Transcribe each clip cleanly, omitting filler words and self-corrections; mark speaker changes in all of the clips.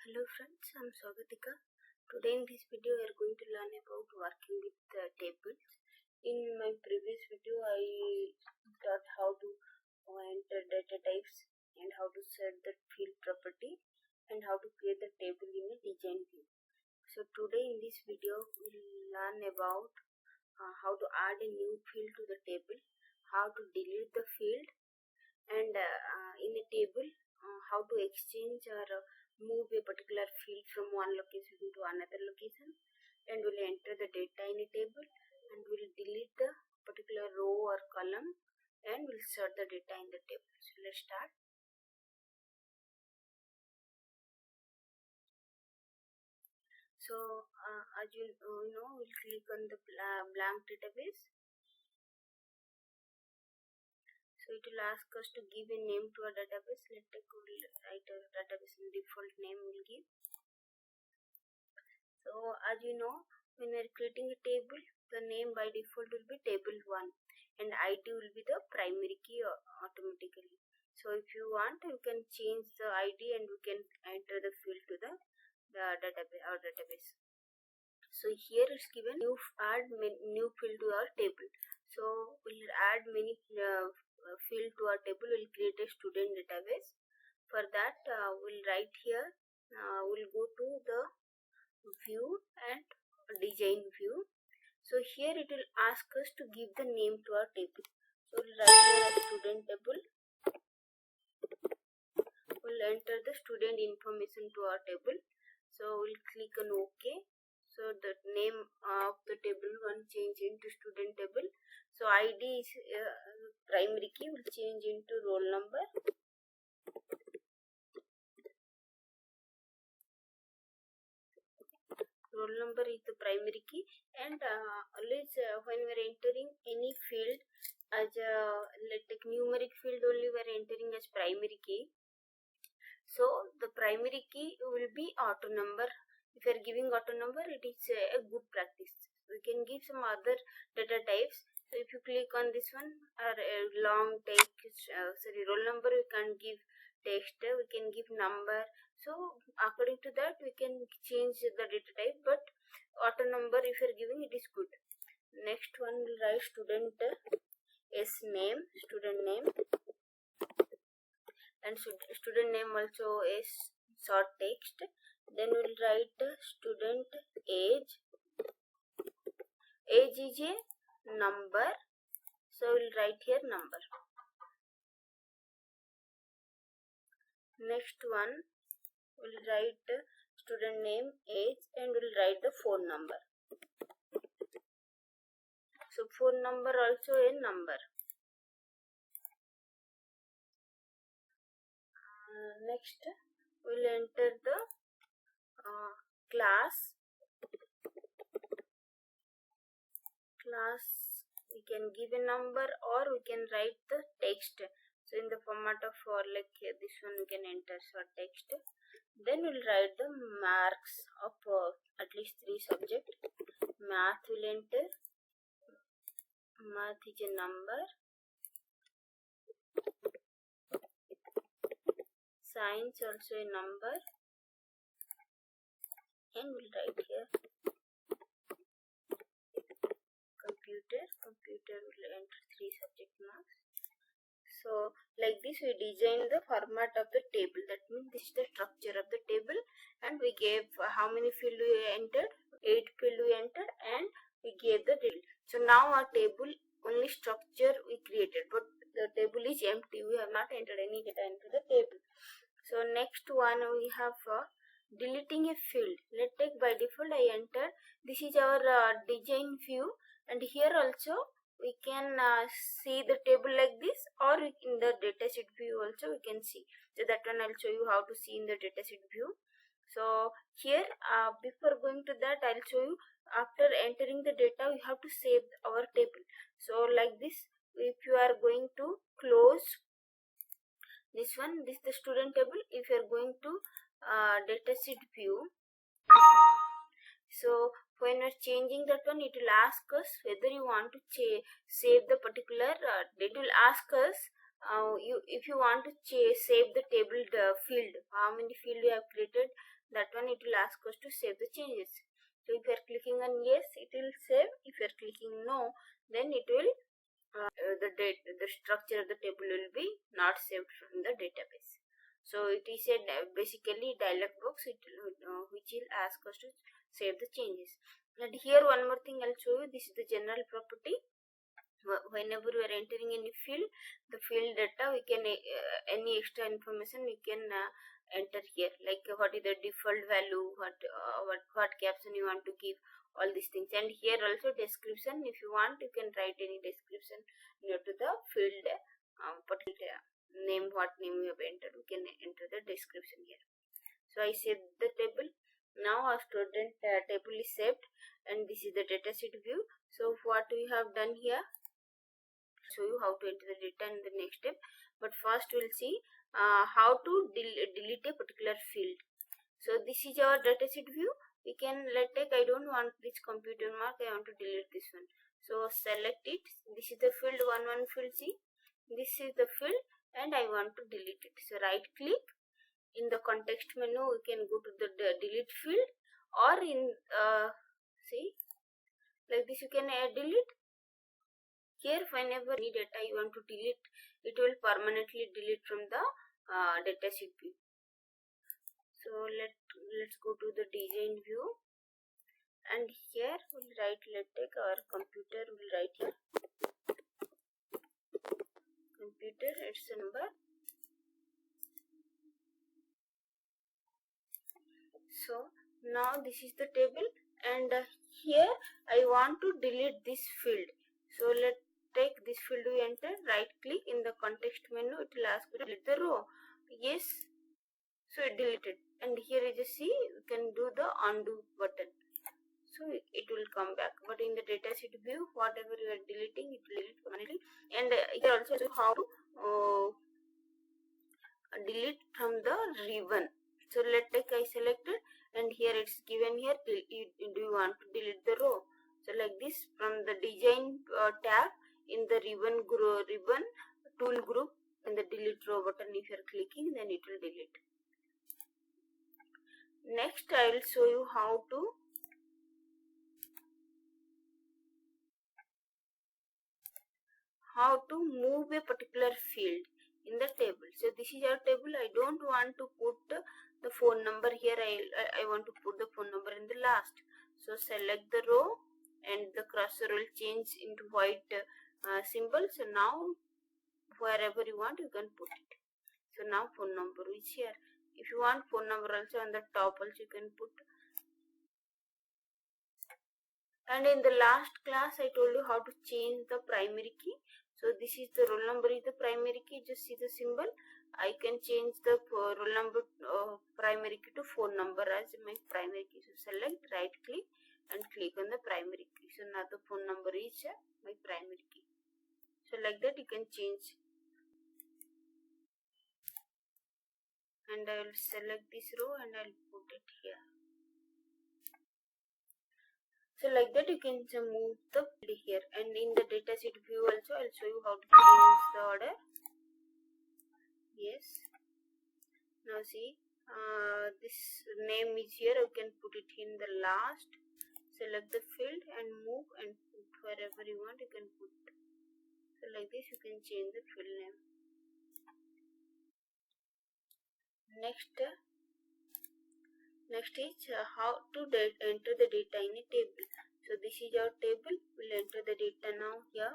Speaker 1: Hello friends, I'm Swagatika. Today in this video we are going to learn about working with tables. In my previous video I taught how to enter data types and how to set the field property and how to create the table in a design view. So today in this video we will learn about how to add a new field to the table, how to delete the field, and in a table how to exchange or move a particular field from one location to another location, and we'll enter the data in a table and we'll delete the particular row or column and we'll insert the data in the table. So let's start. So as you know, we'll click on the blank database. So it will ask us to give a name to our database. Let's write a database in default name we'll give. So as you know, when we are creating a table, the name by default will be table 1 and ID will be the primary key automatically. So if you want, you can change the ID and you can enter the field to the database. So here it's given you add new field to our table. So we'll add many field to our table. We'll create a student database. For that we'll write here, we'll go to the view and design view. So here it will ask us to give the name to our table. So we'll write here a student table. We'll enter the student information to our table. So we'll click on OK. So the name of the table will change into student table. So ID is primary key will change into roll number. Roll number is the primary key, and always when we are entering any field as let's take numeric field only we are entering as primary key. So the primary key will be auto number. If you are giving auto number, it is a good practice. We can give some other data types. So if you click on this one, or long text, roll number, we can give text, we can give number. So according to that we can change the data type, but auto number if you are giving, it is good. Next one will write student name, student name, and student name also is short text. Then we'll write student age. Age is a number, so we'll write here number. Next one we'll write student name, age, and we'll write the phone number. So phone number also a number. Next we'll enter the class. We can give a number or we can write the text. So in the format of like this one we can enter short text. Then we'll write the marks of at least 3 subjects. Math will enter. Math is a number. Science also a number. And we'll write here computer will enter 3 subject marks. So like this we design the format of the table. That means this is the structure of the table, and we gave how many field we entered, 8 field we entered, and we gave the detail. So now our table only structure we created, but the table is empty. We have not entered any data into the table. So next one we have deleting a field. Let's take by default I entered. This is our design view, and here also we can see the table like this, or in the datasheet view also we can see. So that one I'll show you how to see in the datasheet view. So here before going to that, I'll show you after entering the data we have to save our table. So like this, if you are going to close this one, this is the student table. If you are going to datasheet view, so when we are changing that one, it will ask us whether you want to save the particular it will ask us if you want to save the table field, how many field you have created, that one it will ask us to save the changes. So if you are clicking on yes, it will save. If you are clicking no, then it will the structure of the table will be not saved from the database. So it is a basically dialog box which will ask us to save the changes. And here one more thing I'll show you. This is the general property. Whenever we are entering any field, the field data, we can any extra information we can enter here, like what is the default value, what caption you want to give, all these things. And here also description, if you want you can write any description near to the field particular name, what name you have entered, we can enter the description here. So I saved the table. Now our student table is saved, and this is the dataset view. So what we have done here, show you how to enter the data in the next step, but first we'll see how to delete a particular field. So this is our dataset view. We can take, I don't want this computer mark, I want to delete this one. So select it. This is the field 11 field C. This is the field and I want to delete it. So right click. In the context menu we can go to the delete field, or in see like this you can delete. Here whenever any data you want to delete, it will permanently delete from the dataset view. So let's go to the design view, and here we'll write, let's take our computer, we'll write here computer, it's a number. So now this is the table, and here I want to delete this field. So let's take this field, we enter, right click, in the context menu it will ask to delete the row. Yes, so it deleted, and here you just see you can do the undo button, so it will come back. But in the dataset view, whatever you are deleting, it will delete permanently. And here also how to delete from the ribbon. So let's take, I selected, and here it's given here, do you want to delete the row. So like this, from the design tab in the ribbon tool group, and the delete row button, if you are clicking, then it will delete. Next I will show you how to move a particular field in the table. So this is our table. I don't want to put the phone number here. I want to put the phone number in the last. So select the row, and the cursor will change into white symbol. So now wherever you want you can put it. So now phone number is here. If you want phone number also on the top also you can put. And in the last class I told you how to change the primary key. So this is the roll number is the primary key. Just see the symbol. I can change the roll number primary key to phone number as my primary key. So select, right click, and click on the primary key. So now the phone number is my primary key. So like that you can change. And I will select this row and I will put it here. So like that you can move the field here. And in the dataset view also I will show you how to change the order. Yes. Now see, this name is here. You can put it in the last. Select the field and move and put wherever you want. You can put. So like this you can change the field name. Next is how to enter the data in a table. So this is our table. We'll enter the data now here.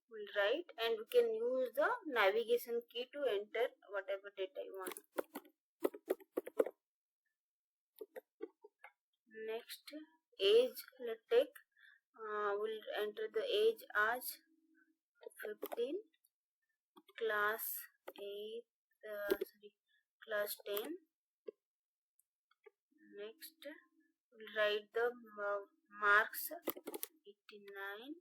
Speaker 1: We'll write, and we can use the navigation key to enter whatever data you want. Next, age, let's take, we'll enter the age as 15, class 8, class 10. Next, we'll write the marks 89.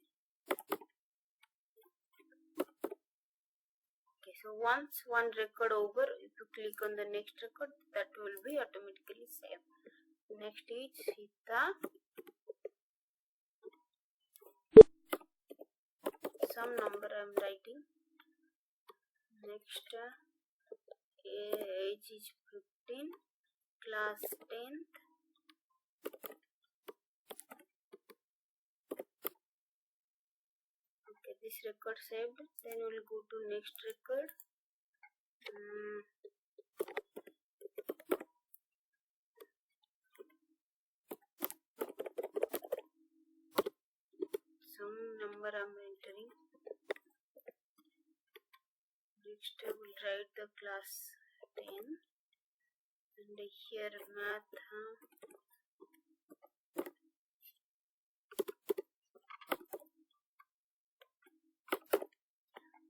Speaker 1: Okay, so once one record over, if you click on the next record, that will be automatically saved. Next is Sita. Some number I am writing. Next, age is 15. class 10th. Okay, this record saved. Then we'll go to next record. Some number I'm entering. Next I will write the class 10 and here math.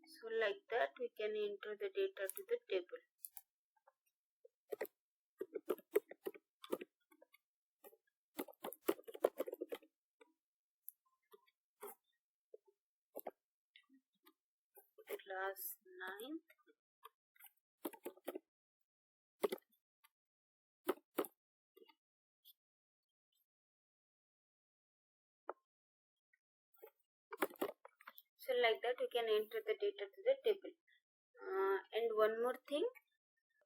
Speaker 1: So like that we can enter the data to the table. Class 9. So like that we can enter the data to the table. And one more thing,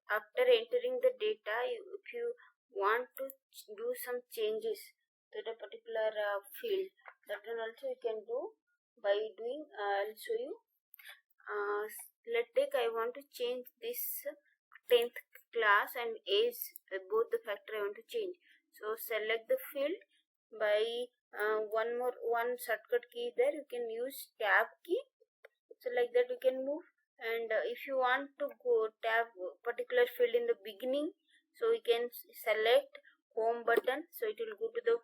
Speaker 1: after entering the data, if you want to do some changes to the particular field, that one also you can do by doing, I'll show you. Let's take I want to change this 10th class and age, both the factor I want to change. So select the field by one shortcut key there, you can use tab key. So like that we can move, and if you want to go tab particular field in the beginning, so we can select home button, so it will go to the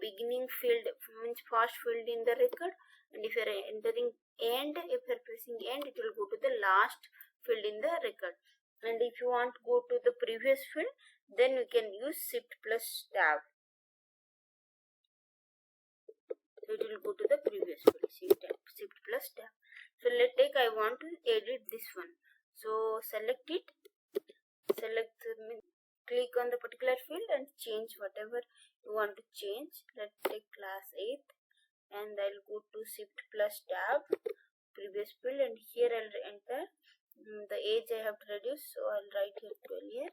Speaker 1: beginning field, means first field in the record, and if you are entering end, if you are pressing end, it will go to the last field in the record. And if you want to go to the previous field, then we can use shift plus tab. So it will go to the previous field, shift plus tab. So let's take I want to edit this one. So select it, click on the particular field and change whatever you want to change. Let's take class 8 and I'll go to shift plus tab, previous field, and here I'll enter the age I have to reduce, so I'll write here 12 year.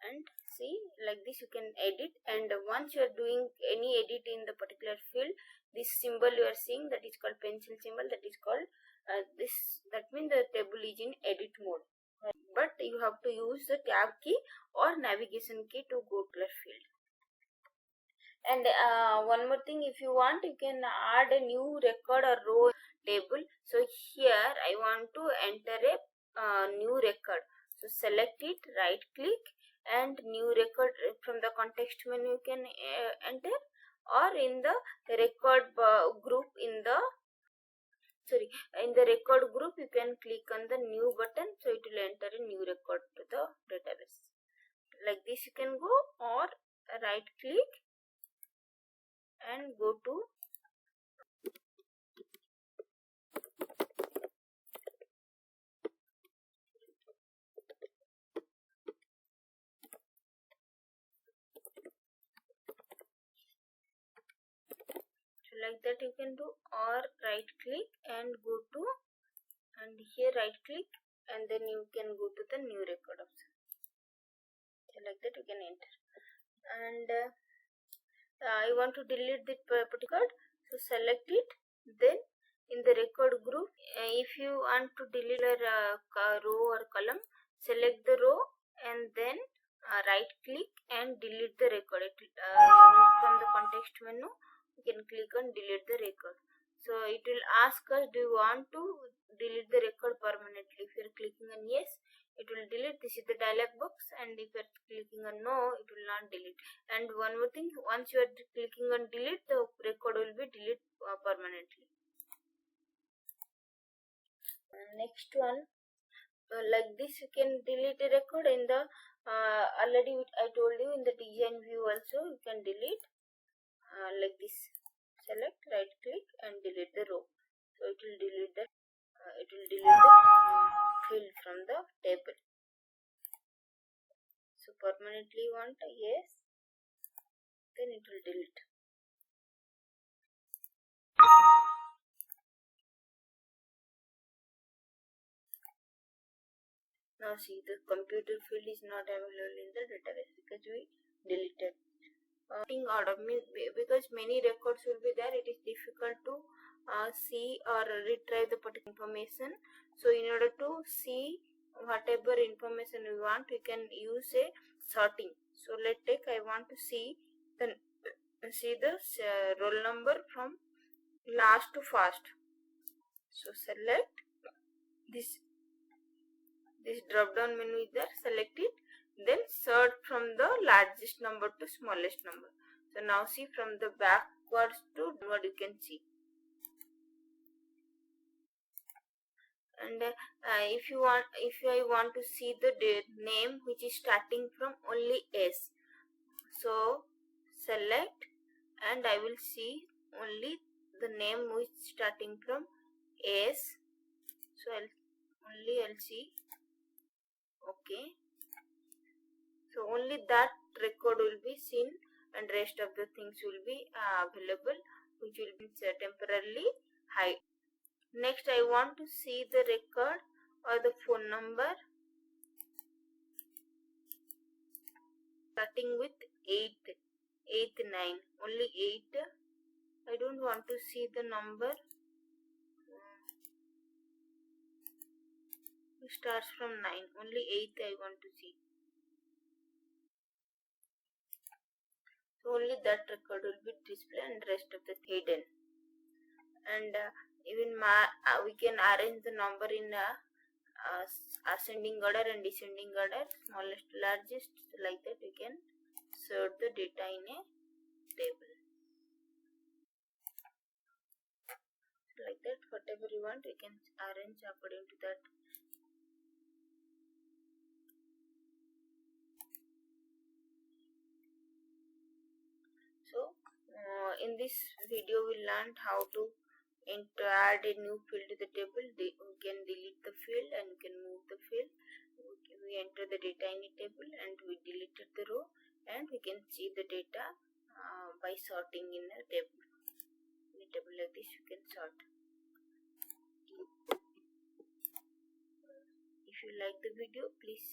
Speaker 1: And see, like this you can edit, and once you are doing any edit in the particular field, this symbol you are seeing, that is called pencil symbol, that is called that means the table is in edit mode. But you have to use the tab key or navigation key to go to the field. And one more thing, if you want, you can add a new record or row table. So here I want to enter a new record. So select it, right click, and new record from the context menu you can enter, or in the record group in the record group you can click on the new button, so it will enter a new record to the database. Like this you can go, or right click and go to like that you can do, or right click and go to, and here right click and then you can go to the new record option. So like that you can enter. And I want to delete the particular, so select it, then in the record group, if you want to delete a row or column, select the row and then right click and delete the record. From the context menu you can click on delete the record. So it will ask us, do you want to delete the record permanently? If you are clicking on yes, it will delete. This is the dialog box, and if you are clicking on no, it will not delete. And one more thing, once you are clicking on delete, the record will be deleted permanently. Next one, like this you can delete a record in the already I told you in the design view also you can delete like this. Select, right click and delete the row, so it will delete the field from the table. So permanently you want yes, then it will delete. Now see, the computer field is not available in the database because we deleted. Order means because many records will be there, it is difficult to see or retrieve the particular information. So in order to see whatever information we want, we can use a sorting. So let's take, I want to see the roll number from last to first. So select this drop down menu is there, select it, then sort from the largest number to smallest number. So now see, from the backwards to downward you can see. And if I want to see the name which is starting from only S, so select, and I will see only the name which is starting from S. So I'll see. Okay. So only that record will be seen, and rest of the things will be available, which will be temporarily hide. Next, I want to see the record or the phone number starting with 9, only 8. I don't want to see the number which starts from 9, only 8 I want to see. So only that record will be displayed and rest of the hidden. And even we can arrange the number in ascending order and descending order, smallest to largest, like that we can sort the data in a table. Like that, whatever you want, we can arrange according to that. So in this video we learned how to add a new field to the table. We can delete the field and we can move the field. We enter the data in a table and we deleted the row, and we can see the data by sorting in a table. In a table like this you can sort. If you like the video, please